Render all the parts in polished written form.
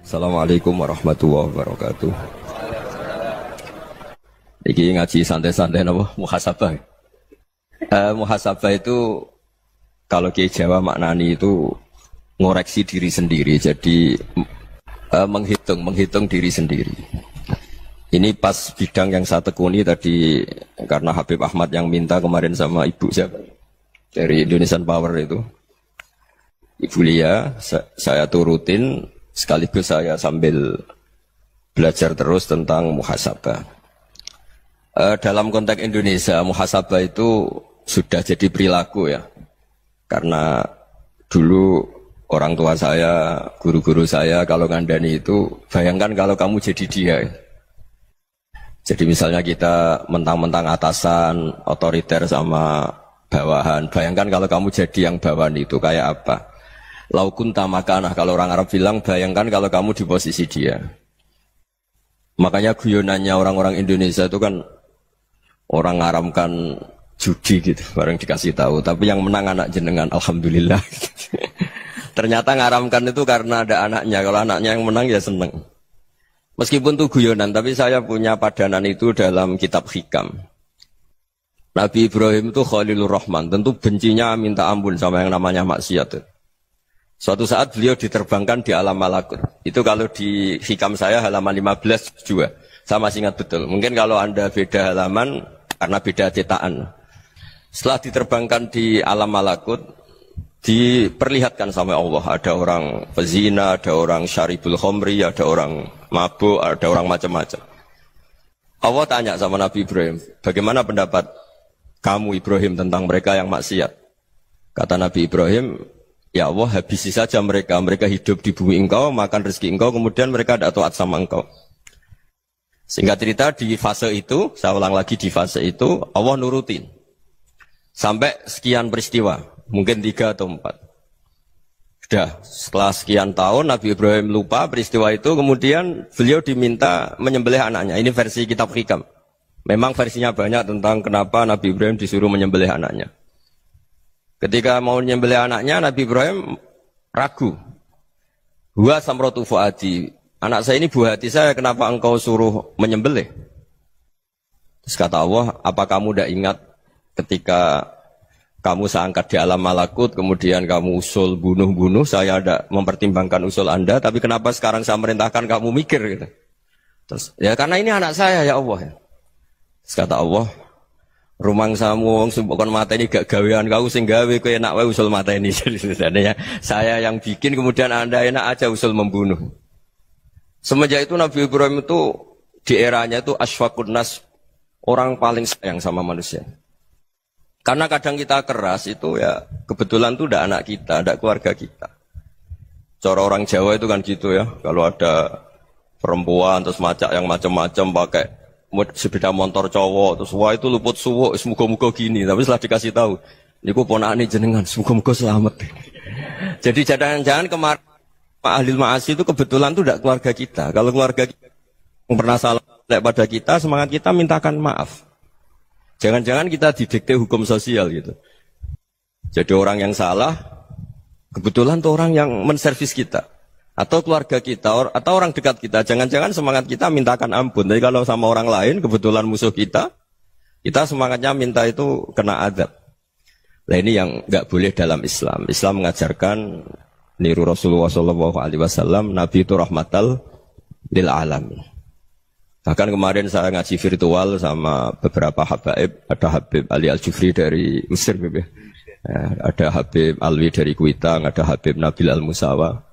Assalamualaikum warahmatullahi wabarakatuh. Iki ngaji santai-santai napa muhasabah. Muhasabah itu kalau Kiai Jawa maknani itu ngoreksi diri sendiri. Jadi menghitung diri sendiri. Ini pas bidang yang saya tekuni tadi karena Habib Ahmad yang minta kemarin sama ibu siapa dari Indonesian Power itu. Ibu Lia, saya turutin sekaligus saya sambil belajar terus tentang muhasabah. Dalam konteks Indonesia, muhasabah itu sudah jadi perilaku ya. Karena dulu orang tua saya, guru-guru saya kalau ngandani itu, bayangkan kalau kamu jadi dia. Jadi misalnya kita mentang-mentang atasan, otoriter sama bawahan. Bayangkan kalau kamu jadi yang bawahan itu kayak apa? Laukun tamakanah, kalau orang Arab bilang, bayangkan kalau kamu di posisi dia. Makanya guyonannya orang-orang Indonesia itu kan orang ngaramkan judi gitu, bareng dikasih tahu. Tapi yang menang anak jenengan, alhamdulillah. Ternyata ngaramkan itu karena ada anaknya. Kalau anaknya yang menang ya seneng. Meskipun itu guyonan, tapi saya punya padanan itu dalam kitab Hikam. Nabi Ibrahim itu Khalilur Rahman, tentu bencinya minta ampun sama yang namanya maksiat. Suatu saat beliau diterbangkan di alam malakut. Itu kalau di Hikam saya halaman 15 juga. Saya masih ingat betul. Mungkin kalau Anda beda halaman, karena beda cetakan. Setelah diterbangkan di alam malakut, diperlihatkan sama Allah. Ada orang pezina, ada orang syaribul khomri, ada orang mabuk, ada orang macam-macam. Allah tanya sama Nabi Ibrahim, bagaimana pendapat kamu Ibrahim tentang mereka yang maksiat? Kata Nabi Ibrahim, ya Allah habisi saja mereka. Mereka hidup di bumi engkau, makan rezeki engkau, kemudian mereka tidak taat sama engkau. Singkat cerita di fase itu, saya ulang lagi di fase itu, Allah nurutin. Sampai sekian peristiwa, mungkin 3 atau 4. Sudah, setelah sekian tahun Nabi Ibrahim lupa peristiwa itu, kemudian beliau diminta menyembelih anaknya. Ini versi kitab Hikam. Memang versinya banyak tentang kenapa Nabi Ibrahim disuruh menyembelih anaknya. Ketika mau menyembelih anaknya, Nabi Ibrahim ragu. Huwa samratu fuadi. Anak saya ini buah hati saya, kenapa engkau suruh menyembelih? Terus kata Allah, apa kamu tidak ingat ketika kamu saya angkat di alam malakut, kemudian kamu usul bunuh-bunuh, saya ada mempertimbangkan usul Anda, tapi kenapa sekarang saya merintahkan kamu mikir gitu? Terus, ya karena ini anak saya ya Allah. Terus kata Allah, rumang samu wong sing kon mateni gak gawean kau sing gawe kowe enak wae usul mateni. Jadi saya yang bikin kemudian Anda enak aja usul membunuh. Semenjak itu Nabi Ibrahim itu di eranya itu asfaqun nas, orang paling sayang sama manusia. Karena kadang kita keras itu ya kebetulan itu udah anak kita, ada keluarga kita. Cara orang Jawa itu kan gitu ya, kalau ada perempuan terus macak yang macam-macam pakai sepeda motor cowok terus wah itu luput suwuk, semoga-moga gini. Tapi setelah dikasih tahu, niku ponakane jenengan, semoga-moga selamat. Jadi jangan-jangan kemarin Pak Ahlil Ma'asi itu kebetulan itu tidak keluarga kita. Kalau keluarga kita yang pernah salah pada kita, semangat kita mintakan maaf. Jangan-jangan kita didikte hukum sosial gitu. Jadi orang yang salah, kebetulan itu orang yang menservis kita. Atau keluarga kita, atau orang dekat kita. Jangan-jangan semangat kita mintakan ampun. Tapi kalau sama orang lain, kebetulan musuh kita semangatnya minta itu kena adab. Nah ini yang nggak boleh dalam Islam. Islam mengajarkan niru Rasulullah SAW, Nabi itu rahmatal lil alamin. Bahkan kemarin saya ngaji virtual sama beberapa habaib, ada Habib Ali Al-Jufri dari Mesir, ya. Ada Habib Alwi dari Kuitang, ada Habib Nabil Al-Musawa.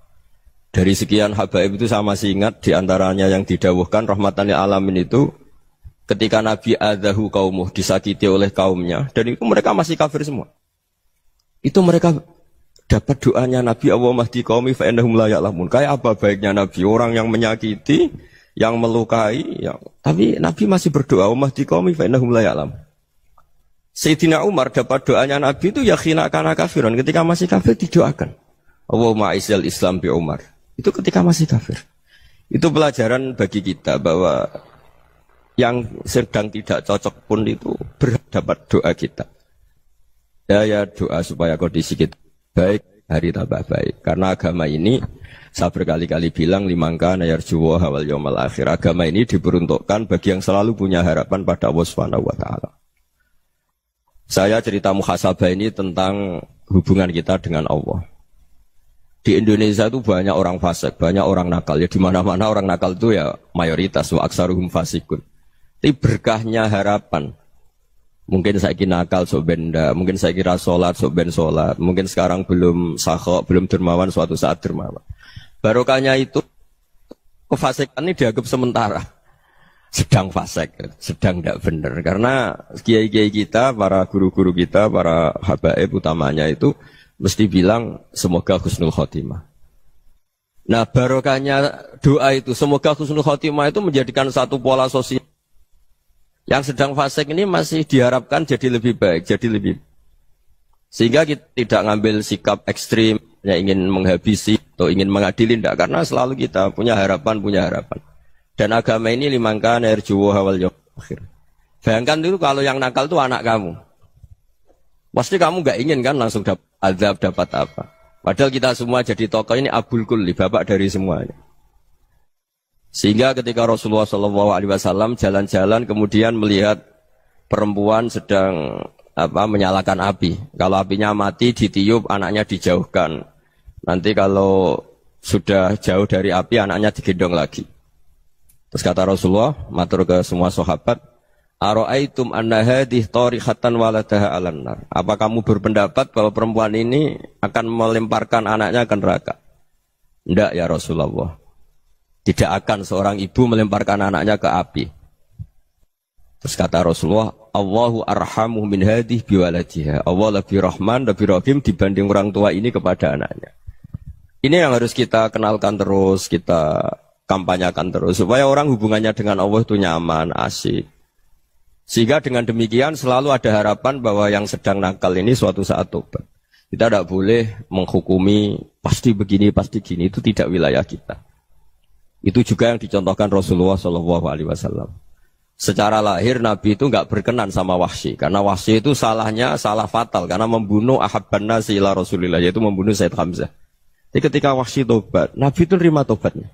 Dari sekian habaib itu saya masih ingat diantaranya yang didawuhkan rahmatan lil alamin itu ketika Nabi adahu kaumuh, disakiti oleh kaumnya, dan itu mereka masih kafir semua. Itu mereka dapat doanya Nabi Allah mahdi qaumi fa innahum la ya'lamun. Kayak apa baiknya Nabi, orang yang menyakiti, yang melukai, tapi Nabi masih berdoa, mahdi qaumi fa innahum la ya'lamun. Sayyidina Umar dapat doanya Nabi itu ya khina kana kafiran, ketika masih kafir didoakan. Allahumma a'izzal Islam bi Umar. Itu ketika masih kafir. Itu pelajaran bagi kita bahwa yang sedang tidak cocok pun itu berdapat doa kita. Ya doa supaya kondisi kita baik, hari tambah baik. Karena agama ini Saya berkali-kali bilang limangka nayarjuwa hawal yawmal akhir. Agama ini diperuntukkan bagi yang selalu punya harapan pada Allah Subhanahu wa taala. Saya cerita muhasabah ini tentang hubungan kita dengan Allah. Di Indonesia itu banyak orang fasik, banyak orang nakal. Ya di mana-mana orang nakal itu ya mayoritas wa aksaruhum fasikun. Tapi berkahnya harapan. Mungkin saya kira nakal sok benda, mungkin saya kira sholat sok ben sholat, mungkin sekarang belum sakhok, belum dermawan, suatu saat dermawan. Barokahnya itu kefasikan ini dianggap sementara, sedang fasik, sedang tidak benar. Karena kiai-kiai kita, para guru-guru kita, para habaib utamanya itu mesti bilang semoga husnul khotimah. Nah barokahnya doa itu semoga husnul khotimah itu menjadikan satu pola sosial. Yang sedang fasik ini masih diharapkan jadi lebih baik, jadi lebih. Sehingga kita tidak ngambil sikap ekstrim, yang ingin menghabisi atau ingin mengadili, tidak. Karena selalu kita punya harapan. Dan agama ini limangka nerjuwa hawal yawmal akhir. Bayangkan dulu kalau yang nakal itu anak kamu. Pasti kamu nggak ingin kan langsung dapat azab, dapat apa. Padahal kita semua jadi tokoh ini abul kulli, bapak dari semuanya. Sehingga ketika Rasulullah SAW jalan-jalan kemudian melihat perempuan sedang menyalakan api. Kalau apinya mati ditiup, anaknya dijauhkan. Nanti kalau sudah jauh dari api, anaknya digendong lagi. Terus kata Rasulullah, matur ke semua sahabat, Aro'aitum anna hadih tarihatan waladaha alan nar. Apa kamu berpendapat bahwa perempuan ini akan melemparkan anaknya ke neraka? Tidak ya Rasulullah. Tidak akan seorang ibu melemparkan anaknya ke api. Terus kata Rasulullah, Allahu arhamu min hadih biwaladiha. Allah lebih rahman, lebih rahim dibanding orang tua ini kepada anaknya. Ini yang harus kita kenalkan terus, kita kampanyakan terus. Supaya orang hubungannya dengan Allah itu nyaman, asik. Sehingga dengan demikian selalu ada harapan bahwa yang sedang nakal ini suatu saat tobat. Kita tidak boleh menghukumi pasti begini, pasti gini. Itu tidak wilayah kita. Itu juga yang dicontohkan Rasulullah SAW. Secara lahir Nabi itu nggak berkenan sama Wahsy, karena Wahsy itu salahnya salah fatal karena membunuh ahabban nasi ila Rasulillah, yaitu membunuh Said Hamzah. Jadi ketika Wahsy tobat, Nabi itu nerima tobatnya.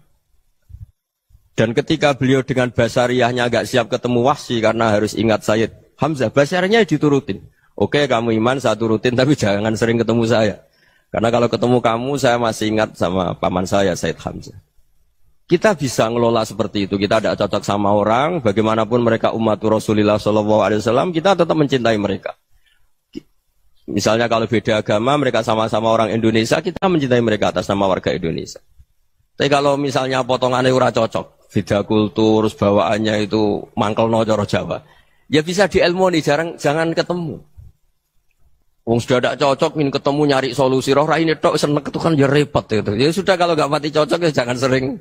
Dan ketika beliau dengan basariyahnya nggak siap ketemu Wahsy karena harus ingat Said Hamzah, basariyahnya diturutin. Oke, kamu iman saya turutin, tapi jangan sering ketemu saya. Karena kalau ketemu kamu saya masih ingat sama paman saya Said Hamzah. Kita bisa ngelola seperti itu. Kita tidak cocok sama orang, bagaimanapun mereka umatur Rasulullah SAW, kita tetap mencintai mereka. Misalnya kalau beda agama, mereka sama-sama orang Indonesia, kita mencintai mereka atas nama warga Indonesia. Tapi kalau misalnya potongannya ora cocok, beda kultur, bawaannya itu mangkel no coro Jawa, ya bisa diilmoni, jangan ketemu. Wong sudah tidak cocok, ingin ketemu nyari solusi. Roh ini tok seneng itu kan ya repot gitu. Ya sudah kalau nggak mati cocok ya jangan sering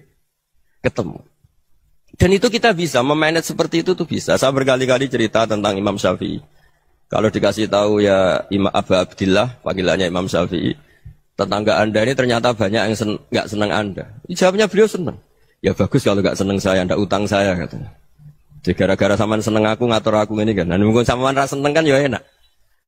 ketemu. Dan itu kita bisa memanage seperti itu tuh bisa. Saya berkali-kali cerita tentang Imam Syafi'i. Kalau dikasih tahu ya Imam Abu Abdillah, panggilannya Imam Syafi'i, tetangga Anda ini ternyata banyak yang nggak senang Anda. Jawabnya beliau senang. Ya bagus kalau nggak senang saya, ndak utang saya katanya. Jadi gara-gara saman seneng aku ngatur aku ini kan. Dan mungkin saman rasa seneng kan ya enak.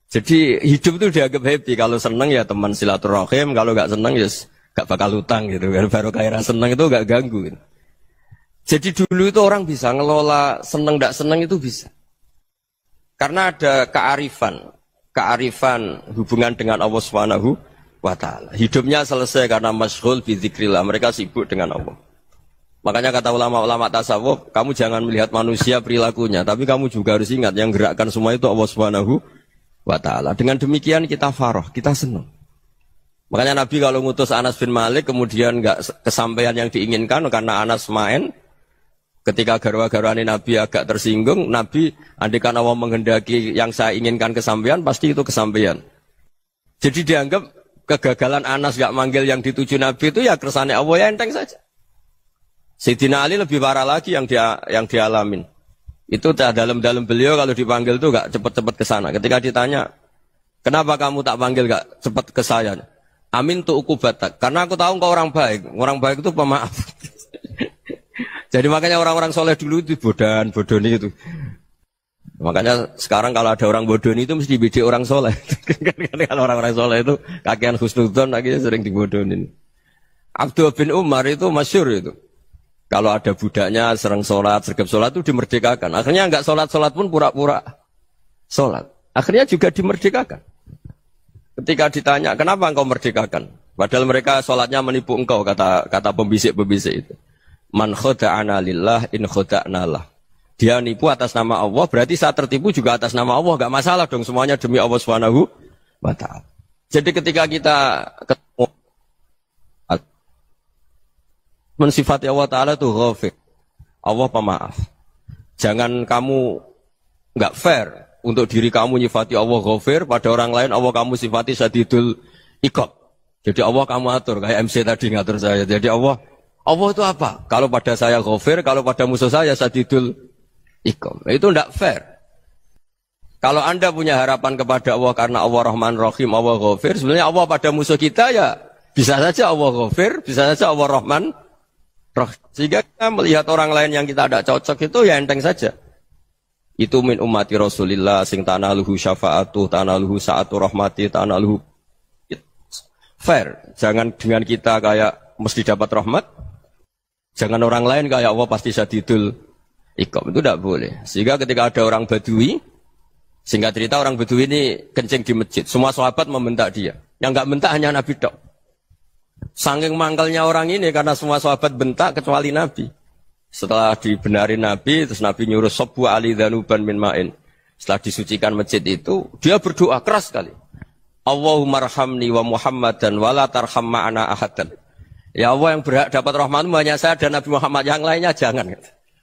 Jadi hidup itu dianggap happy. Kalau seneng ya teman silaturahim, kalau nggak seneng ya nggak bakal utang gitu. Baru kayak rasa seneng itu nggak ganggu. Gitu. Jadi dulu itu orang bisa ngelola seneng tidak seneng itu bisa. Karena ada kearifan hubungan dengan Allah Subhanahu wa taala. Hidupnya selesai karena masyghul bi dzikrillah, mereka sibuk dengan Allah. Makanya kata ulama-ulama tasawuf, kamu jangan melihat manusia perilakunya, tapi kamu juga harus ingat yang gerakkan semua itu Allah Subhanahu wa taala. Dengan demikian kita farah, kita senang. Makanya Nabi kalau ngutus Anas bin Malik kemudian enggak kesampaian yang diinginkan karena Anas main. Ketika garwa-garwani Nabi agak tersinggung, Nabi andaikan Allah menghendaki yang saya inginkan kesampaian, pasti itu kesampaian. Jadi dianggap kegagalan Anas gak manggil yang dituju Nabi itu ya kersane Allah ya enteng saja. Sayyidina Ali lebih parah lagi yang dialamin. Itu dalam beliau kalau dipanggil itu gak cepat-cepat ke sana. Ketika ditanya, kenapa kamu tak panggil gak cepat ke saya? Amin tu ukubatak. Karena aku tahu engkau orang baik. Orang baik itu pemaaf. Jadi makanya orang-orang soleh dulu itu bodoni itu. Makanya sekarang kalau ada orang bodoni itu mesti beda orang soleh. Kalau orang-orang soleh itu kakean husnudzon akhirnya sering dibodonin. Abdullah bin Umar itu masyhur itu. Kalau ada budaknya serang sholat, sergap sholat itu dimerdekakan. Akhirnya enggak sholat pun pura-pura sholat. Akhirnya juga dimerdekakan. Ketika ditanya, kenapa engkau merdekakan? Padahal mereka sholatnya menipu engkau, kata pembisik-pembisik itu. Man khoda'ana lillah in khoda'na lah. Dia nipu atas nama Allah, berarti saat tertipu juga atas nama Allah. Enggak masalah dong, semuanya demi Allah Subhanahu wa ta'ala. Jadi ketika kita ketemu mensifati Allah Ta'ala itu ghafir. Allah pemaaf. Jangan kamu enggak fair untuk diri kamu nyifati Allah ghafir, pada orang lain Allah kamu sifati syadidul iqab. Jadi Allah kamu atur, kayak MC tadi ngatur saya. Jadi Allah itu apa? Kalau pada saya ghafir, kalau pada musuh saya syadidul iqab. Itu enggak fair. Kalau Anda punya harapan kepada Allah karena Allah Rahman Rahim, Allah ghafir, sebenarnya Allah pada musuh kita ya bisa saja Allah ghafir, bisa saja Allah Rahman Rahim. Sehingga kita melihat orang lain yang kita tidak cocok itu ya enteng saja. Itu min ummati Rasulillah sing tanaluhu syafa'atu, tanaluhu sa'atu rahmati, tanaluhu fair. Jangan dengan kita kayak mesti dapat rahmat. Jangan orang lain kayak Allah pasti syadidul iqab. Itu tidak boleh. Sehingga ketika ada orang Badui, singkat cerita orang Badui ini kencing di masjid. Semua sahabat membentak dia. Yang enggak bentak hanya Nabi tok. Saking mangkalnya orang ini karena semua sahabat bentak kecuali Nabi. Setelah dibenarin Nabi, terus Nabi nyuruh sabbu ali dhanuban min ma'in. Setelah disucikan masjid itu, dia berdoa keras sekali. Allahumma arhamni wa Muhammadan wa la tarham ma'ana ahadan. Ya Allah, yang berhak dapat rahmatmu hanya saya dan Nabi Muhammad, yang lainnya jangan.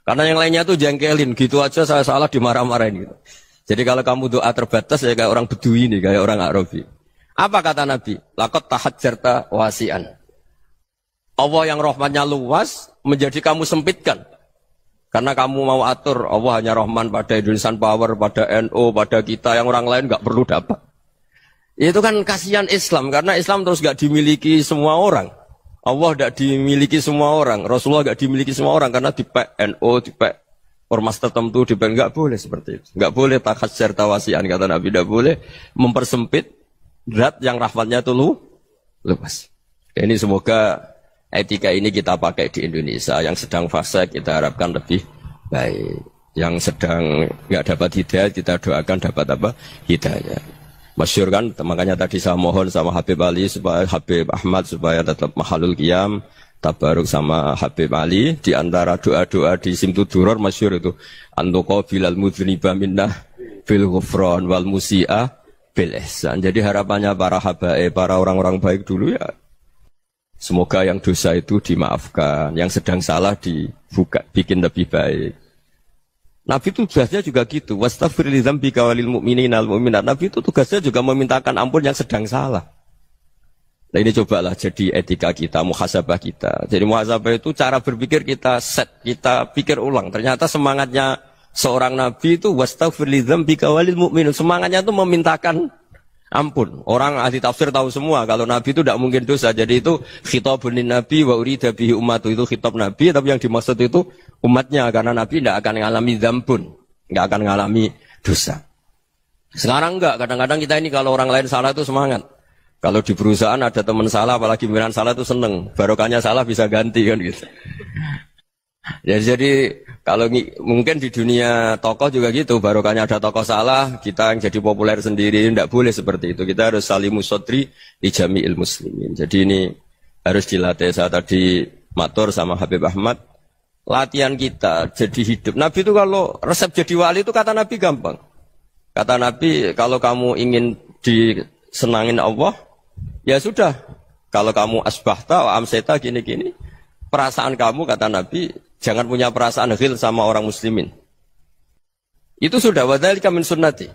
Karena yang lainnya itu jengkelin, gitu aja saya salah dimarah-marahin gitu. Jadi kalau kamu doa terbatas ya kayak orang Bedui ini, kayak orang Arabi. Apa kata Nabi? Laqad tahajjarta wasi'an. Allah yang rahmatnya luas menjadi kamu sempitkan. Karena kamu mau atur Allah hanya rahman pada Indonesian Power, pada NU, pada kita yang orang lain nggak perlu dapat. Itu kan kasihan Islam karena Islam terus nggak dimiliki semua orang. Allah nggak dimiliki semua orang. Rasulullah nggak dimiliki semua orang karena di NU, di ormas tertentu, di nggak boleh seperti itu. Nggak boleh takhasyar tawasian kata Nabi, nggak boleh mempersempit zat yang rahmatnya itu luas. Ini semoga etika ini kita pakai di Indonesia. Yang sedang fase kita harapkan lebih baik. Yang sedang nggak dapat hidayah kita doakan dapat apa? Hidayah. Masyhur kan, makanya tadi saya mohon sama Habib Ali supaya Habib Ahmad supaya tetap mahalul qiyam, tabaruk sama Habib Ali. Di antara doa-doa di Simtuduror masyhur itu antuqa bilal mudhniba minnah bil ghufran wal musi'ah bil ihsan. Jadi harapannya para habaib, para orang-orang baik dulu ya, semoga yang dosa itu dimaafkan, yang sedang salah dibuka, bikin lebih baik. Nabi itu tugasnya juga gitu. Wastaghfir li dzambika walil mu'minina wal mu'minat. Nabi itu tugasnya juga memintakan ampun yang sedang salah. Nah ini cobalah jadi etika kita, muhasabah kita. Jadi muhasabah itu cara berpikir kita set, kita pikir ulang. Ternyata semangatnya seorang Nabi itu wastaghfir li dzambika walil mu'minin. Semangatnya itu memintakan ampun. Orang ahli tafsir tahu semua kalau Nabi itu tidak mungkin dosa. Jadi itu khitabun Nabi wa urida bihi ummatu, itu khitab Nabi, tapi yang dimaksud itu umatnya karena Nabi tidak akan mengalami dzambun, tidak akan mengalami dosa. Sekarang enggak, kadang-kadang kita ini kalau orang lain salah itu semangat. Kalau di perusahaan ada teman salah, apalagi pimpinan salah itu seneng. Barokahnya salah bisa ganti kan gitu. Ya, jadi kalau mungkin di dunia tokoh juga gitu, barokahnya ada tokoh salah, kita yang jadi populer sendiri, tidak boleh seperti itu. Kita harus salimus sodri di jami'il muslimin. Jadi ini harus dilatih. Saya tadi matur sama Habib Ahmad, latihan kita jadi hidup. Nabi itu kalau resep jadi wali itu kata Nabi gampang. Kata Nabi, kalau kamu ingin disenangin Allah, ya sudah. Kalau kamu asbahta wa amseta gini-gini, perasaan kamu kata Nabi, jangan punya perasaan ghil sama orang muslimin. Itu sudah wadzalika min sunnati.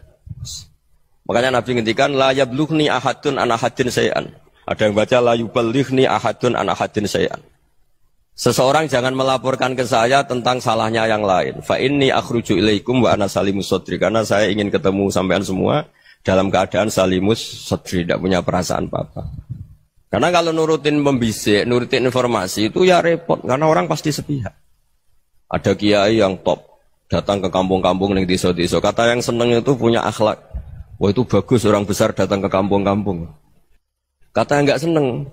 Makanya Nabi ngendikan la yablughni ahadun an ahadin syai'an. Ada yang baca la yuballighni ahadun an ahadin syai'an. Seseorang jangan melaporkan ke saya tentang salahnya yang lain. Fa inni akhruju ilaikum wa ana salimus sadri. Karena saya ingin ketemu sampean semua dalam keadaan salimus sadri, tidak punya perasaan apa-apa. Karena kalau nurutin pembisik, nurutin informasi itu ya repot. Karena orang pasti sepihak. Ada kiai yang top, datang ke kampung-kampung yang desa-desa. Kata yang seneng itu punya akhlak. Wah itu bagus orang besar datang ke kampung-kampung. Kata yang nggak seneng,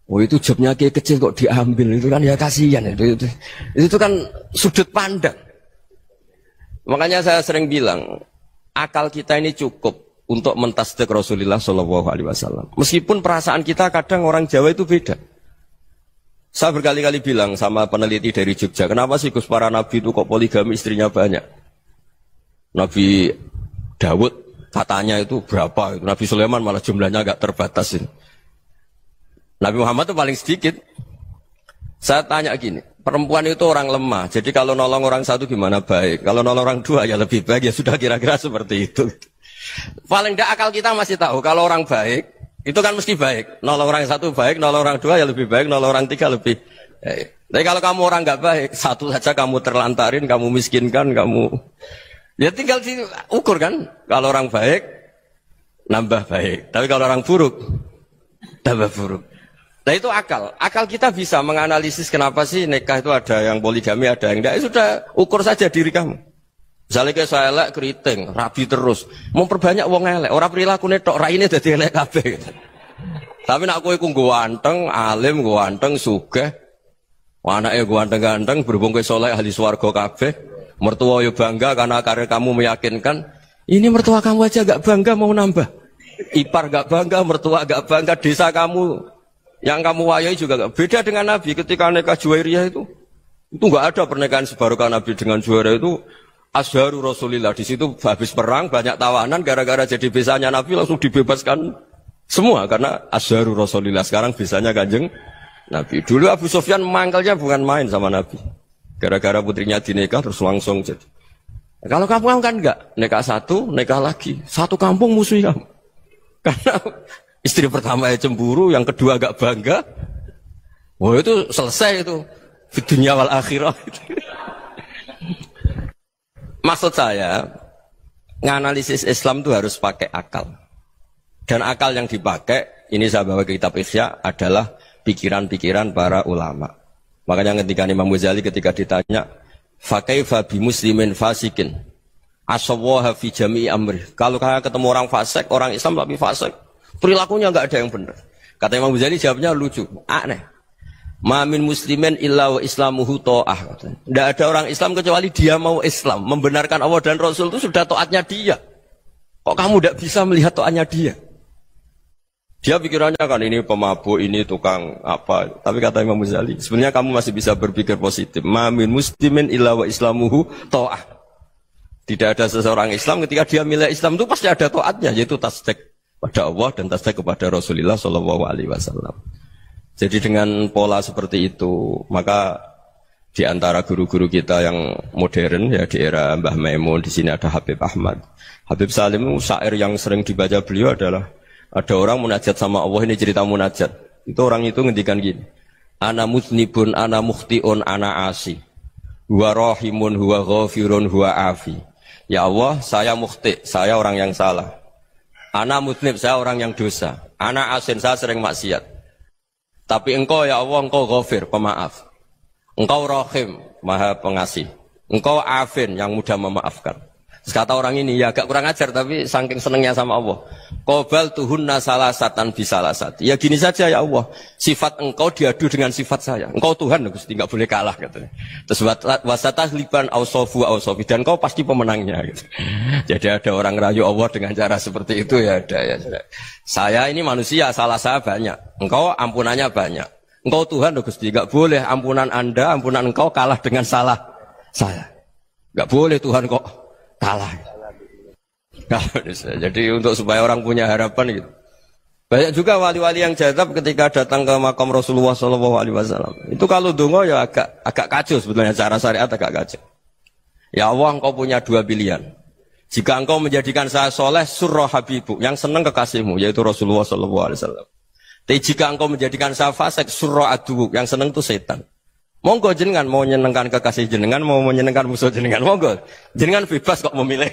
Oh itu jobnya kiai kecil kok diambil, itu kan ya kasihan itu kan sudut pandang. Makanya saya sering bilang akal kita ini cukup untuk mentasdik Rasulullah Shallallahu Alaihi Wasallam. Meskipun perasaan kita kadang orang Jawa itu beda. Saya berkali-kali bilang sama peneliti dari Jogja, kenapa sih Gus para nabi itu kok poligami istrinya banyak? Nabi Dawud katanya itu berapa? Nabi Sulaiman malah jumlahnya agak terbatas ini. Nabi Muhammad itu paling sedikit. Saya tanya gini, perempuan itu orang lemah, jadi kalau nolong orang satu gimana baik, kalau nolong orang dua ya lebih baik, ya sudah kira-kira seperti itu. Paling tidak akal kita masih tahu, kalau orang baik, itu kan mesti baik. Nolong orang satu baik, nolong orang dua ya lebih baik, nolong orang tiga lebih baik. Tapi kalau kamu orang nggak baik, satu saja kamu terlantarin, kamu miskinkan, kamu... Ya tinggal diukur kan, kalau orang baik, nambah baik. Tapi kalau orang buruk, tambah buruk. Nah itu akal. Akal kita bisa menganalisis kenapa sih nikah itu ada yang poligami, ada yang enggak. Sudah ukur saja diri kamu. Misalnya kayak saya elek keriting, rabi terus. Mau perbanyak wong elek. Orang perilaku netok raine dadi elek kabeh. Tapi nak kowe ku ganteng, alim, ganteng, sugih. Anake ganteng-ganteng, berhubung kowe saleh ahli swarga kabeh. Mertua yo bangga karena karir kamu meyakinkan. Ini mertua kamu aja gak bangga mau nambah. Ipar gak bangga, mertua gak bangga, desa kamu yang kamu wayai juga gak beda dengan Nabi ketika nikah Juwairiyah itu gak ada pernikahan sebarokah Nabi dengan Juwairiyah itu Azharu Rasulillah. Di situ habis perang banyak tawanan gara-gara jadi besanya Nabi langsung dibebaskan semua karena Azharu Rasulillah. Sekarang besanya Kanjeng Nabi. Dulu Abu Sufyan mangkalnya bukan main sama Nabi. Gara-gara putrinya dinikah terus langsung jadi. Kalau kamu kan enggak, nikah satu, nikah lagi, satu kampung musuh kamu. Karena istri pertama ya cemburu, yang kedua agak bangga. Wah itu selesai itu. Di dunia wal akhirah. Maksud saya, nganalisis Islam itu harus pakai akal. Dan akal yang dipakai, ini saya bawa ke kitab Ihya, adalah pikiran-pikiran para ulama. Makanya ketika Imam Ghazali ketika ditanya, fakaifa bi muslimin fasikin asawaha fi jami'i amri. Kalau kayak ketemu orang fasik, orang Islam tapi fasik, perilakunya enggak ada yang benar. Kata Imam Ghazali jawabnya lucu, aneh. Ma min muslimin illa wa islamuhu ta'ah. Enggak ada orang Islam kecuali dia mau Islam, membenarkan Allah dan Rasul itu sudah taatnya dia. Kok kamu enggak bisa melihat taatnya dia? Dia pikirannya kan ini pemabuk, ini tukang apa. Tapi kata Imam Ghazali, sebenarnya kamu masih bisa berpikir positif. Ma min muslimin illa wa islamuhu ta'ah. Tidak ada seseorang Islam ketika dia milik Islam itu pasti ada taatnya, yaitu tasdik pada Allah dan tasdik kepada Rasulullah Shallallahu Alaihi Wasallam. Jadi dengan pola seperti itu, maka di antara guru-guru kita yang modern ya di era Mbah Maimun, di sini ada Habib Ahmad, Habib Salim, syair yang sering dibaca beliau adalah ada orang munajat sama Allah, ini cerita munajat. Itu orang itu ngendikan gini, ana muznibun, ana mukhtiun, ana asi, huwa rahimun, huwa ghafirun, huwa afi. Ya Allah, saya mukhti, saya orang yang salah. Ana muznib, saya orang yang dosa. Ana asin, saya sering maksiat. Tapi engkau ya Allah, engkau ghafir, pemaaf. Engkau rahim, maha pengasih. Engkau afin, yang mudah memaafkan. Terus kata orang ini, ya agak kurang ajar, tapi saking senengnya sama Allah. Qobal tuhunna salasatan bisalasati. Ya gini saja ya Allah, sifat engkau diadu dengan sifat saya. Engkau Tuhan, Gusti, enggak boleh kalah katanya. Terus wasatahliban ausofu ausofi, dan engkau pasti pemenangnya gitu. Jadi ada orang rayu Allah dengan cara seperti itu ya ada ya. Saya ini manusia, salah saya banyak. Engkau ampunannya banyak. Engkau Tuhan, Gusti, enggak boleh ampunan Anda, ampunan engkau kalah dengan salah saya. Enggak boleh Tuhan kok kalah. Jadi untuk supaya orang punya harapan gitu. Banyak juga wali-wali yang jadab ketika datang ke makam Rasulullah SAW. Itu kalau dongo ya agak kacau sebetulnya, cara syariat agak kacau. Ya Allah, engkau punya dua pilihan. Jika engkau menjadikan saya soleh, surah habibu, yang senang kekasihmu, yaitu Rasulullah SAW. Tapi jika engkau menjadikan saya fasik, surah aduh, yang senang itu setan. Monggo jenengan mau menyenangkan kekasih jenengan, mau menyenangkan musuh jenengan, monggo. Jenengan bebas kok memilih.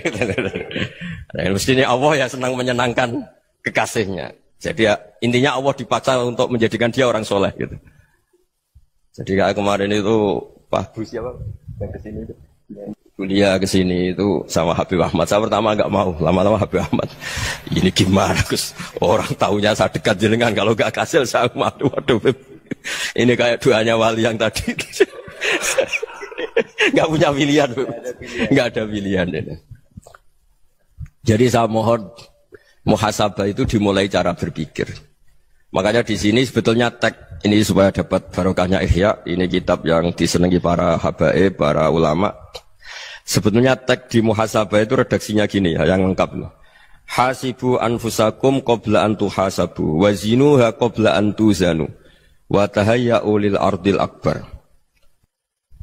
Nah, mestinya Allah ya senang menyenangkan kekasihnya. Jadi ya, intinya Allah dipaksa untuk menjadikan dia orang soleh gitu. Jadi kayak kemarin itu Pak Bu siapa yang kesini itu? kuliah ke sini itu sama Habib Ahmad. Saya pertama nggak mau, lama-lama Habib Ahmad. Ini gimana, Gus? Orang taunya saya dekat jenengan, kalau nggak kasil saya waduh, Beb. Ini kayak doanya wali yang tadi. Nggak punya pilihan, Beb. Nggak ada pilihan ini. Jadi saya mohon muhasabah itu dimulai cara berpikir. Makanya di sini sebetulnya teks ini supaya dapat barokahnya Ihya. Ini kitab yang disenangi para habaib, para ulama. Sebetulnya teks di muhasabah itu redaksinya gini ya, yang lengkap loh. Hasibu anfusakum qabla an tuhasabu, wazinuha qabla an tuzanu, wa tahayya'u lil ardil akbar.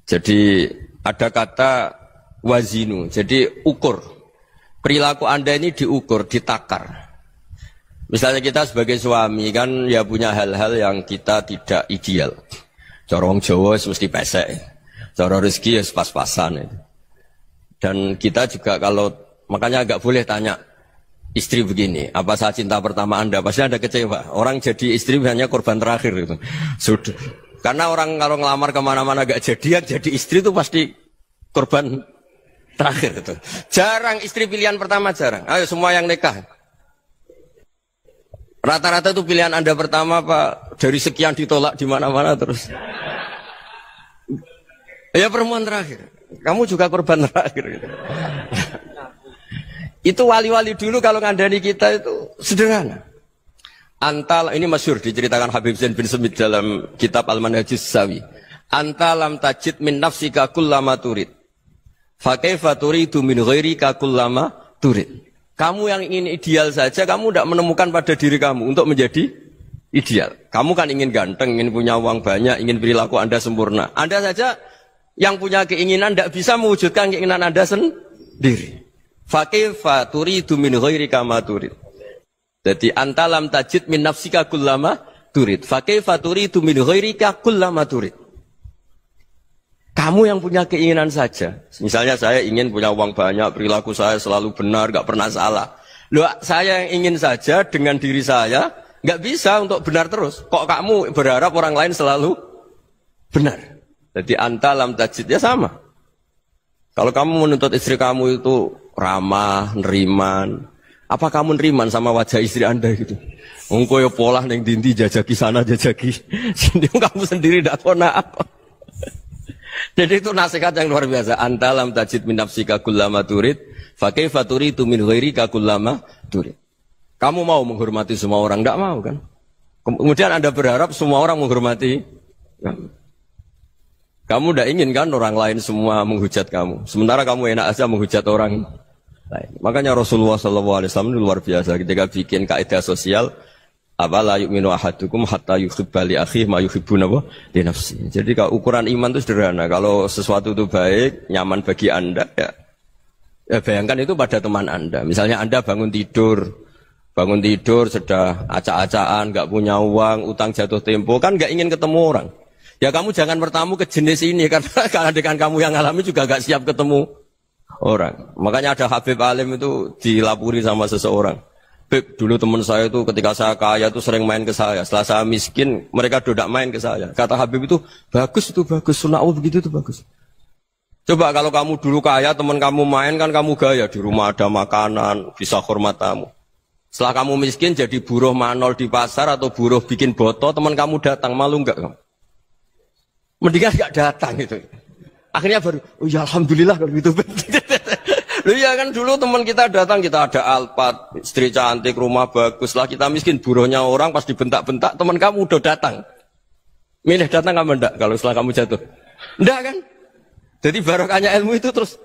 Jadi ada kata wazinu, jadi ukur. Perilaku Anda ini diukur, ditakar. Misalnya kita sebagai suami kan ya punya hal-hal yang kita tidak ideal. Cara wong Jawa mesti pesek. Cara rezeki ya pas-pasan. Dan kita juga kalau makanya agak boleh tanya istri begini, apa saat cinta pertama Anda? Pasti Anda kecewa. Orang jadi istri hanya korban terakhir itu. Sudah. Karena orang kalau ngelamar kemana-mana gak jadi, yang jadi istri itu pasti korban terakhir itu. Jarang istri pilihan pertama, jarang. Ayo semua yang nikah. Rata-rata itu pilihan Anda pertama Pak, dari sekian ditolak di mana-mana terus. Ya perempuan terakhir. Kamu juga korban terakhir gitu. Itu wali-wali dulu kalau ngandani kita itu sederhana. Antal ini masyhur diceritakan Habib Zain bin Semit dalam kitab Al-Manhajus Sawi. Antalam tajid min nafsika kullama turid. Fa kaifa turidu min ghairika kullama turid. Kamu yang ingin ideal saja, kamu tidak menemukan pada diri kamu untuk menjadi ideal. Kamu kan ingin ganteng, ingin punya uang banyak, ingin perilaku Anda sempurna. Anda saja yang punya keinginan tidak bisa mewujudkan keinginan Anda sendiri. Fa kaifa turidu min ghairika ma turid. Jadi antalam tajid min nafsika kullama turid. Fa kaifa turidu min ghairika kullama turid. Kamu yang punya keinginan saja. Misalnya saya ingin punya uang banyak, perilaku saya selalu benar, gak pernah salah. Loh, saya yang ingin saja dengan diri saya, gak bisa untuk benar terus. Kok kamu berharap orang lain selalu benar? Jadi anta lam tajid, ya sama. Kalau kamu menuntut istri kamu itu ramah, neriman, apa kamu neriman sama wajah istri Anda gitu? Engkau ya pola neng dindi jajaki sana jajaki sini, kamu sendiri tidak tahu apa. Jadi itu nasihat yang luar biasa. Anta lam tajid min nafsika kullama turid, fa kaifa turidu min ghairika kullama turid. Kamu mau menghormati semua orang? Enggak mau kan? Kemudian Anda berharap semua orang menghormati kamu tidak ingin kan orang lain semua menghujat kamu. Sementara kamu enak aja menghujat orang lain. Makanya Rasulullah SAW luar biasa ketika bikin kaidah sosial. Apa la yu'minu ahadukum hatta yuhibba li akhihi ma yuhibbu li nafsi. Jadi kalau ukuran iman itu sederhana. Kalau sesuatu itu baik, nyaman bagi Anda ya bayangkan itu pada teman Anda. Misalnya Anda bangun tidur sudah acak-acakan, enggak punya uang, utang jatuh tempo, kan enggak ingin ketemu orang. Ya kamu jangan bertamu ke jenis ini karena dengan kamu yang alami juga enggak siap ketemu orang. Makanya ada Habib Alim itu dilapuri sama seseorang. Beb, dulu teman saya itu ketika saya kaya itu sering main ke saya. Setelah saya miskin, mereka tidak main ke saya. Kata Habib itu bagus, sunnah Allah begitu itu bagus. Coba kalau kamu dulu kaya, teman kamu main kan kamu gaya. Di rumah ada makanan, bisa hormat tamu. Setelah kamu miskin jadi buruh manol di pasar atau buruh bikin boto, teman kamu datang, malu enggak kamu? Mendingan enggak datang gitu. Akhirnya baru, oh ya alhamdulillah kalau gitu. Loh ya kan dulu teman kita datang, kita ada Alphard, istri cantik, rumah bagus. Lah kita miskin, buruhnya orang pas dibentak-bentak, teman kamu udah datang. Milih datang apa enggak kalau setelah kamu jatuh? Enggak kan? Jadi barokahnya ilmu itu terus.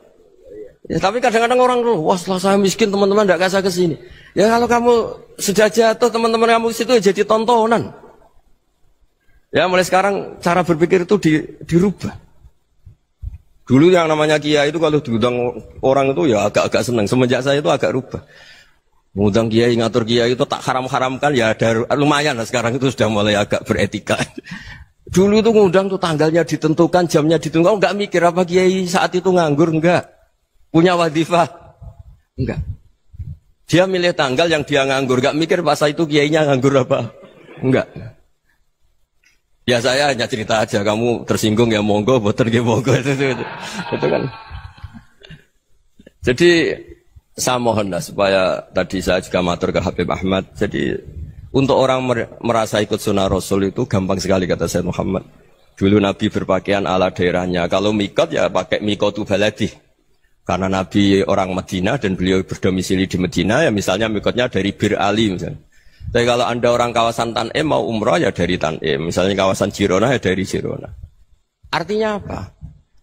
Ya, tapi kadang-kadang orang tuh, wah setelah saya miskin teman-teman enggak kasih ke sini. Ya kalau kamu sudah jatuh, teman-teman kamu ke situ jadi tontonan. Ya mulai sekarang cara berpikir itu dirubah. Dulu yang namanya kiai itu kalau diundang orang itu ya agak-agak senang. Semenjak saya itu agak rubah. Mengundang kiai, ngatur kiai itu tak haram-haramkan ya ada lumayan lah sekarang itu sudah mulai agak beretika. Dulu itu ngundang tuh tanggalnya ditentukan, jamnya ditentukan. Enggak mikir apa kiai saat itu nganggur, enggak. Punya wadifah, enggak. Dia milih tanggal yang dia nganggur, enggak mikir pas itu kiainya nganggur apa. Enggak. Ya saya hanya cerita aja, kamu tersinggung ya monggo, boten ya monggo itu kan. Jadi saya mohon lah supaya tadi saya juga matur ke Habib Ahmad. Jadi untuk orang merasa ikut sunnah Rasul itu gampang sekali kata Sayyid Muhammad. Dulu Nabi berpakaian ala daerahnya. Kalau mikot ya pakai mikotu baladi. Karena Nabi orang Madinah dan beliau berdomisili di Madinah ya misalnya mikotnya dari Bir Ali misalnya. Tapi kalau Anda orang kawasan Tanim mau umrah ya dari Tanim. Misalnya kawasan Jirona ya dari Jirona. Artinya apa?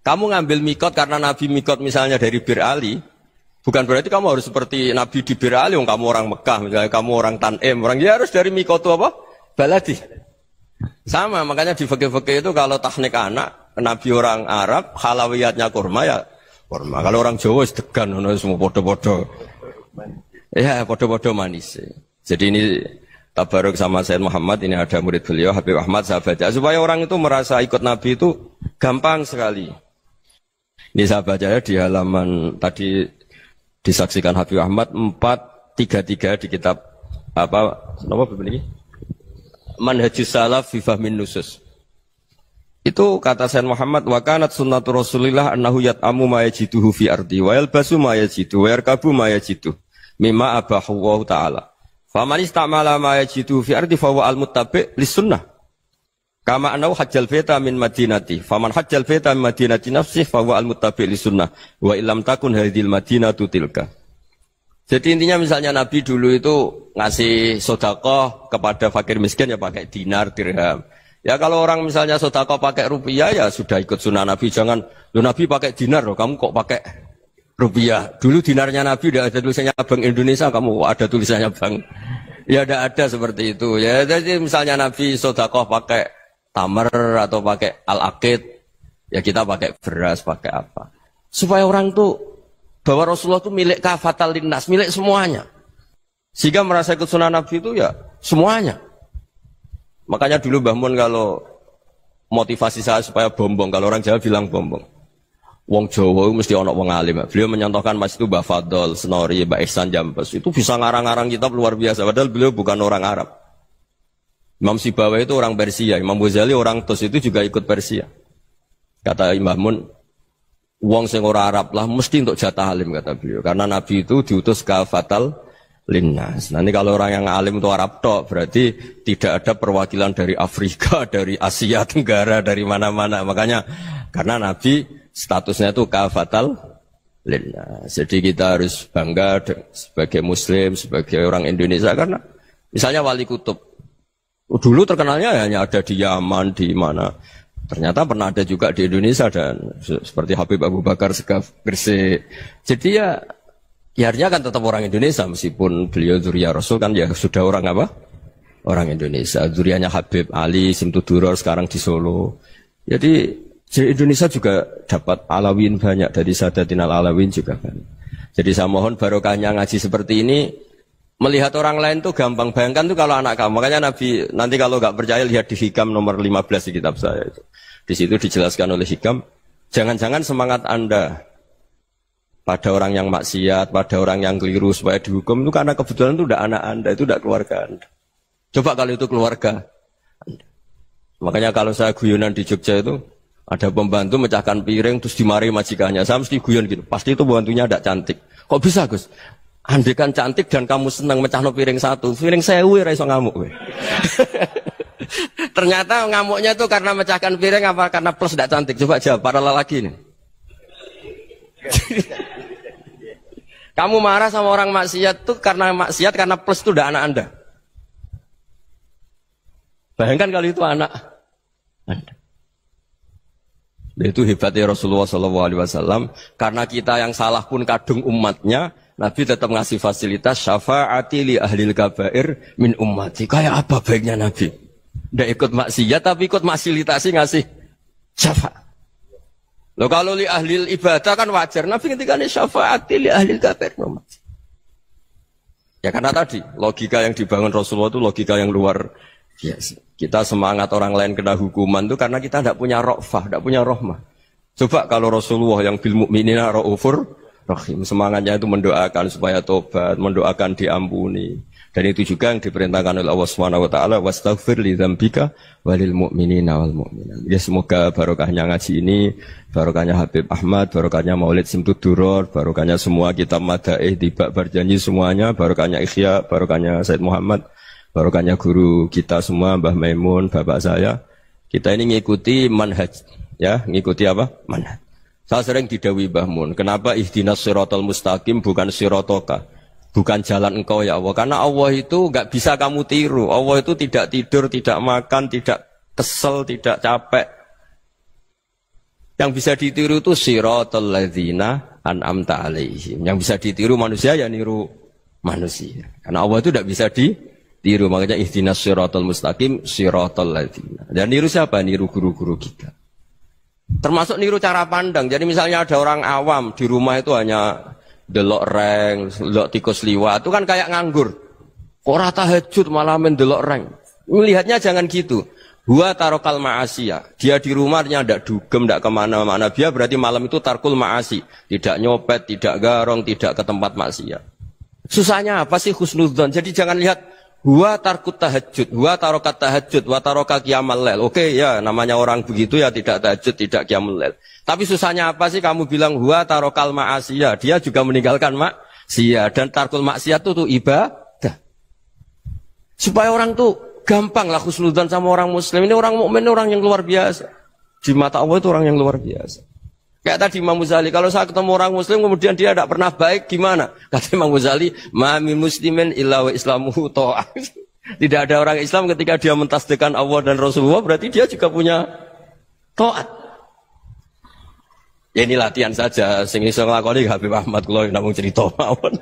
Kamu ngambil mikot karena Nabi mikot misalnya dari Bir Ali. Bukan berarti kamu harus seperti Nabi di Bir Ali, kamu orang Mekah, misalnya kamu orang Tanim, orang ya harus dari mikotu apa? Baladi. Sama, makanya di fikih-fikih itu kalau teknik anak, Nabi orang Arab, halawiyatnya kurma ya kurma. Kalau orang Jawa sedegan, semua podo-podo. Ya, podo-podo manis. Jadi ini tabaruk sama Sayyid Muhammad, ini ada murid beliau, Habib Ahmad, sahabatnya. Supaya orang itu merasa ikut Nabi itu gampang sekali. Ini saya baca ya di halaman tadi, disaksikan Habib Ahmad 433 di kitab apa ini? Manhajus Salaf fi Fahmin Nusus. Itu kata Sayyid Muhammad wa kanat sunnatu Rasulillah annahu yat'amu ma yajiduhu fi ardi wa yalbasu ma yajidu wa yarkabu ma yajidu mimma abahu Allah taala. Faman istamala ma yajiduhu fi ardi fa huwa al-muttabi' lis-sunnah. Kama annahu hajjal baita min madinati. Faman hajjal baita min madinati nafsihi fa huwa al-muttabi' lis-sunnah. Wa illam takun hadhil madinatu tilka. Jadi intinya misalnya Nabi dulu itu ngasih sedekah kepada fakir miskin ya pakai dinar, dirham. Ya kalau orang misalnya sedekah pakai rupiah ya sudah ikut sunnah Nabi. Jangan, lu Nabi pakai dinar loh, kamu kok pakai rupiah. Dulu dinarnya Nabi udah ada tulisannya Bank Indonesia, kamu kok ada tulisannya Bank. Ya tidak ada seperti itu. Ya jadi misalnya Nabi sedekah pakai tamar atau pakai al-aqid, ya kita pakai beras, pakai apa. Supaya orang tuh bahwa Rasulullah itu milik kafatal linnas, milik semuanya. Sehingga merasa ikut sunnah Nabi itu ya semuanya. Makanya dulu Mbah Mun kalau motivasi saya supaya bombong, kalau orang Jawa bilang bombong. Wong Jawa mesti ono wong alim. Beliau menyontohkan Mas itu Mbah Fadol, Senori, Mbah Ihsan Jambes. Itu bisa ngarang-ngarang kitab luar biasa. Padahal beliau bukan orang Arab. Imam Sibawai itu orang Persia, Imam Ghazali orang Tus itu juga ikut Persia. Kata Imam Mun, wong sing ora Arab lah mesti untuk jatah alim kata beliau. Karena Nabi itu diutus kafatal linnas. Nanti kalau orang yang alim itu Arab tok, berarti tidak ada perwakilan dari Afrika, dari Asia Tenggara, dari mana-mana. Makanya karena Nabi statusnya itu kafatal linnas. Jadi kita harus bangga sebagai Muslim, sebagai orang Indonesia karena misalnya Wali Kutub. Dulu terkenalnya hanya ada di Yaman, di mana. Ternyata pernah ada juga di Indonesia dan seperti Habib Abu Bakar Segaf Gresik. Jadi ya artinya kan tetap orang Indonesia meskipun beliau zuriyah Rasul kan ya sudah orang apa? Orang Indonesia. Zuriyahnya Habib Ali Simtuduror sekarang di Solo. Jadi Indonesia juga dapat alawin banyak dari Sadatin al-Alawin juga kan. Jadi saya mohon barokahnya ngaji seperti ini. Melihat orang lain tuh gampang, bayangkan tuh kalau anak kamu. Makanya Nabi, nanti kalau nggak percaya lihat di Hikam nomor 15 di kitab saya itu. Di situ dijelaskan oleh Hikam, jangan-jangan semangat Anda pada orang yang maksiat, pada orang yang keliru supaya dihukum itu karena kebetulan itu udah anak Anda, itu udah keluarga Anda. Coba kalau itu keluarga Anda. Makanya kalau saya guyonan di Jogja itu, ada pembantu mecahkan piring terus dimarahi majikannya. Saya mesti guyon gitu, pasti itu pembantunya tidak cantik. Kok bisa Gus? Andekan cantik dan kamu senang mecahno piring satu, piring 1000 ora iso ngamuk. Ternyata ngamuknya itu karena mecahkan piring apa karena plus tidak cantik? Coba jawab para lelaki ini. Kamu marah sama orang maksiat tuh karena maksiat karena plus itu udah anak Anda. Bayangkan kalau itu anak Anda. Itu hebatnya Rasulullah SAW. Karena kita yang salah pun kadung umatnya, Nabi tetap ngasih fasilitas syafaati li ahlil kabair min ummati. Kayak apa baiknya Nabi? Tidak ikut maksiat tapi ikut fasilitasi ngasih syafaat. Loh kalau li ahlil ibadah kan wajar. Nabi ketika ini syafaati li ahlil kabair min ummati. Ya karena tadi logika yang dibangun Rasulullah itu logika yang luar biasa. Kita semangat orang lain kena hukuman itu karena kita tidak punya ra'fah, tidak punya rahmah. Coba kalau Rasulullah yang bil mu'minina ra'ufur Rahim. Semangatnya itu mendoakan supaya tobat, mendoakan diampuni. Dan itu juga yang diperintahkan oleh Allah Subhanahu wa taala, wastaghfir li dzambika walil mu'minina wal mu'minat. Ya semoga barokahnya ngaji ini, barokahnya Habib Ahmad, barokahnya Maulid Simtud Duror, barokahnya semua kitab madaih Tiba Berjanji semuanya, barokahnya Ikhya, barokahnya Said Muhammad, barokahnya guru kita semua Mbah Maimun, bapak saya. Kita ini ngikuti manhaj, ya, ngikuti apa? Manhaj. Saya sering didhawuhi Mbah Mun, kenapa ihdinas siratal mustaqim bukan siratoka? Bukan jalan engkau ya Allah. Karena Allah itu enggak bisa kamu tiru. Allah itu tidak tidur, tidak makan, tidak kesel, tidak capek. Yang bisa ditiru itu siratal ladzina an'amta alaihim. Yang bisa ditiru manusia ya niru manusia. Karena Allah itu tidak bisa ditiru. Makanya ihdinas siratal mustaqim siratal ladzina. Dan niru siapa? Niru guru-guru kita. Termasuk niru cara pandang. Jadi misalnya ada orang awam di rumah itu hanya delok reng, delok tikus liwat, itu kan kayak nganggur. Ora tahajud malah mendelok reng. Melihatnya jangan gitu. Huwa tarokal ma'asiyah. Dia di rumahnya tidak dugem, tidak kemana-mana. Dia berarti malam itu tarkul ma'asi. Tidak nyopet, tidak garong, tidak ke tempat maksiat. Susahnya apa sih husnudzon? Jadi jangan lihat huwa tarkut tahajud, huwa tarokat tahajud, wa taroka qiyamal lail. Oke ya, namanya orang begitu ya tidak tahajud, tidak qiyamul lail. Tapi susahnya apa sih kamu bilang huwa tarokal ma'asiyah? Dia juga meninggalkan maksiat, dan tarkul maksiat itu ibadah. Supaya orang tuh gampang lah husnudzon sama orang muslim. Ini orang mukmin, orang yang luar biasa. Di mata Allah itu orang yang luar biasa. Kayak tadi Imam Ghazali, kalau saya ketemu orang muslim kemudian dia tidak pernah baik, gimana? Kata Imam Ghazali, ma min muslimin illa wa islamuhu ta'ah. Tidak ada orang Islam ketika dia mentasdihkan Allah dan Rasulullah, berarti dia juga punya taat. Ya ini latihan saja, sing iso nglakoni Habib Ahmad kula namung cerita mawon.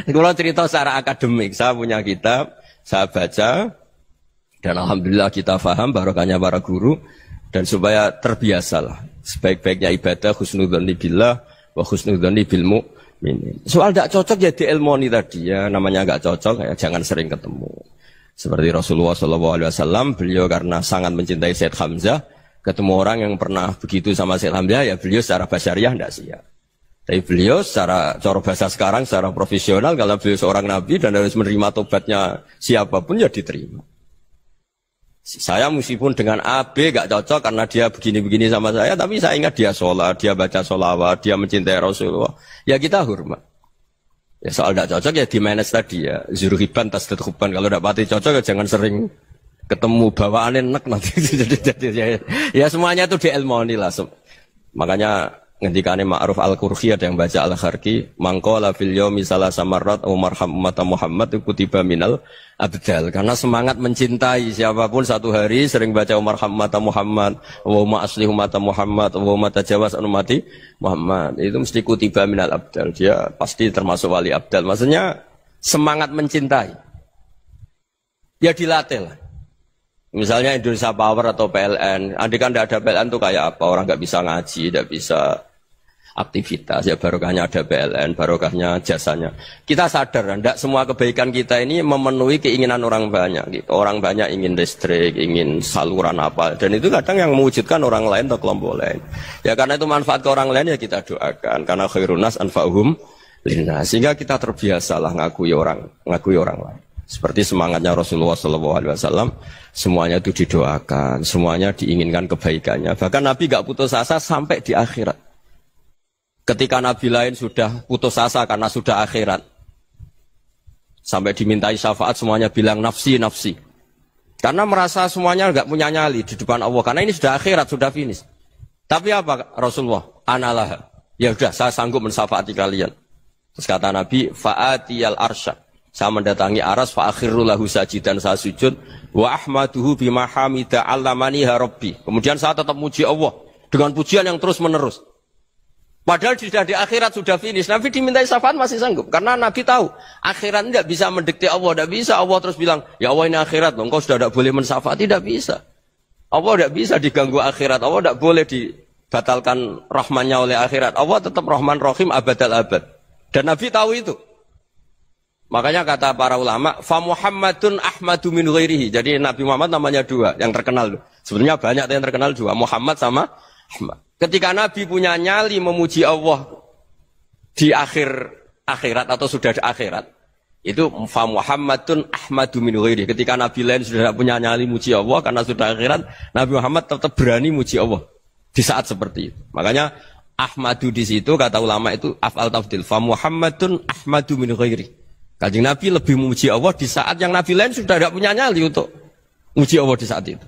Kula cerita secara akademik, saya punya kitab, saya baca dan alhamdulillah kita paham barokahnya para guru dan supaya terbiasalah. Sebaik-baiknya ibadah husnudzon billah wa husnudzon bil mu'minin. Soal tidak cocok ya diilmoni tadi ya, namanya enggak cocok ya jangan sering ketemu. Seperti Rasulullah SAW, beliau karena sangat mencintai Said Hamzah, ketemu orang yang pernah begitu sama Said Hamzah, ya beliau secara basyariah tidak siap. Tapi beliau secara cara bahasa sekarang, secara profesional, kalau beliau seorang nabi dan harus menerima tobatnya siapapun, ya diterima. Saya meskipun dengan A, B gak cocok karena dia begini-begini sama saya, tapi saya ingat dia sholat, dia baca sholawat, dia mencintai Rasulullah. Ya kita hormat. Ya soal gak cocok ya di manage tadi ya. Zuruhiban tasdid huban. Kalau gak pati cocok ya jangan sering ketemu, bawaannya enak nanti. Ya semuanya itu diilmoni lah. Makanya ngendikane Ma'ruf Al-Qurhi ada yang baca Al-Kharki, mangqala fil yaumi salasa marrat aw marham ummata Muhammad kutiba minal abdal. Karena semangat mencintai siapapun satu hari sering baca marham ummata Muhammad, wa ma aslih ummata Muhammad, wa ma tajawaz an ummati Muhammad. Itu mesti kutiba minal abdal. Dia pasti termasuk wali abdal. Maksudnya semangat mencintai. Ya dilatih lah. Misalnya Indonesia Power atau PLN, andai kan tidak ada PLN itu kayak apa? Orang nggak bisa ngaji, tidak bisa aktivitas. Ya barokahnya ada PLN, barokahnya jasanya. Kita sadar, tidak semua kebaikan kita ini memenuhi keinginan orang banyak. Gitu. Orang banyak ingin listrik, ingin saluran apa, dan itu kadang yang mewujudkan orang lain atau kelompok lain. Ya karena itu manfaat ke orang lain ya kita doakan. Karena khairunas anfa'uhum linnas. Sehingga kita terbiasalah ngakui orang lain. Seperti semangatnya Rasulullah SAW, semuanya itu didoakan, semuanya diinginkan kebaikannya. Bahkan Nabi gak putus asa sampai di akhirat. Ketika Nabi lain sudah putus asa karena sudah akhirat, sampai dimintai syafaat semuanya bilang nafsi, nafsi. Karena merasa semuanya gak punya nyali di depan Allah. Karena ini sudah akhirat, sudah finish. Tapi apa Rasulullah? Analah. Ya udah, saya sanggup mensyafaati kalian. Terus kata Nabi, fa'atiyal arsya. Saya mendatangi aras fa akhiru lahu sajidan, saya sujud wa ahmaduhu bima hamida 'allamani ya rabbi. Kemudian saya tetap muji Allah dengan pujian yang terus menerus. Padahal sudah di akhirat sudah finish. Nabi dimintai syafaat masih sanggup karena Nabi tahu akhirat tidak bisa mendikte Allah, tidak bisa Allah terus bilang, "Ya Allah ini akhirat loh, engkau sudah tidak boleh mensyafaat." Tidak bisa. Allah tidak bisa diganggu akhirat. Allah tidak boleh dibatalkan rahmannya oleh akhirat. Allah tetap Rahman Rahim abadal abad. Dan Nabi tahu itu. Makanya kata para ulama, fa Muhammadun ahmadu min ghairihi. Jadi Nabi Muhammad namanya dua, yang terkenal. Sebenarnya banyak yang terkenal dua, Muhammad sama Ahmad. Ketika Nabi punya nyali memuji Allah di akhir akhirat atau sudah di akhirat itu fa Muhammadun ahmadu min ghairi. Ketika nabi lain sudah tidak punya nyali muji Allah karena sudah akhirat, Nabi Muhammad tetap berani muji Allah di saat seperti itu. Makanya ahmadu di situ kata ulama itu af'al tafdil, fa Muhammadun ahmadu min ghairi. Kanjeng Nabi lebih memuji Allah di saat yang nabi lain sudah tidak punya nyali untuk muji Allah di saat itu.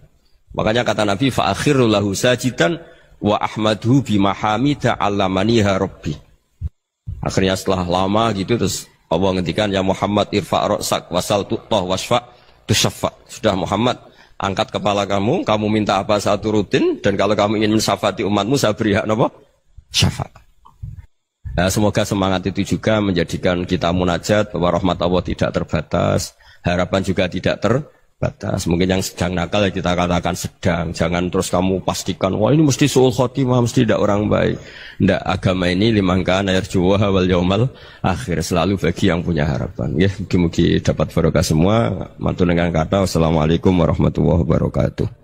Makanya kata Nabi fa akhiru lahu sajidan wa ahmaduhu bi mahamida 'allamaniha rabbi. Akhirnya setelah lama gitu terus Allah ngendikan ya Muhammad irfa' ra'sak wasal tu'tah wasfa' tusyaffa. Sudah Muhammad angkat kepala kamu minta apa saya turutin dan kalau kamu ingin mensyafaati umatmu saya beri hak napa? Syafaat. Nah, semoga semangat itu juga menjadikan kita munajat bahwa rahmat Allah tidak terbatas, harapan juga tidak terbatas. Mungkin yang sedang nakal ya kita katakan sedang. Jangan terus kamu pastikan, wah ini mesti su'ul khotimah, mesti tidak orang baik. Tidak, agama ini liman kana yarjuwa wal yaumal akhir, selalu bagi yang punya harapan. Ya, mugi-mugi dapat barokah semua. Mantu dengan kata, wassalamualaikum warahmatullahi wabarakatuh.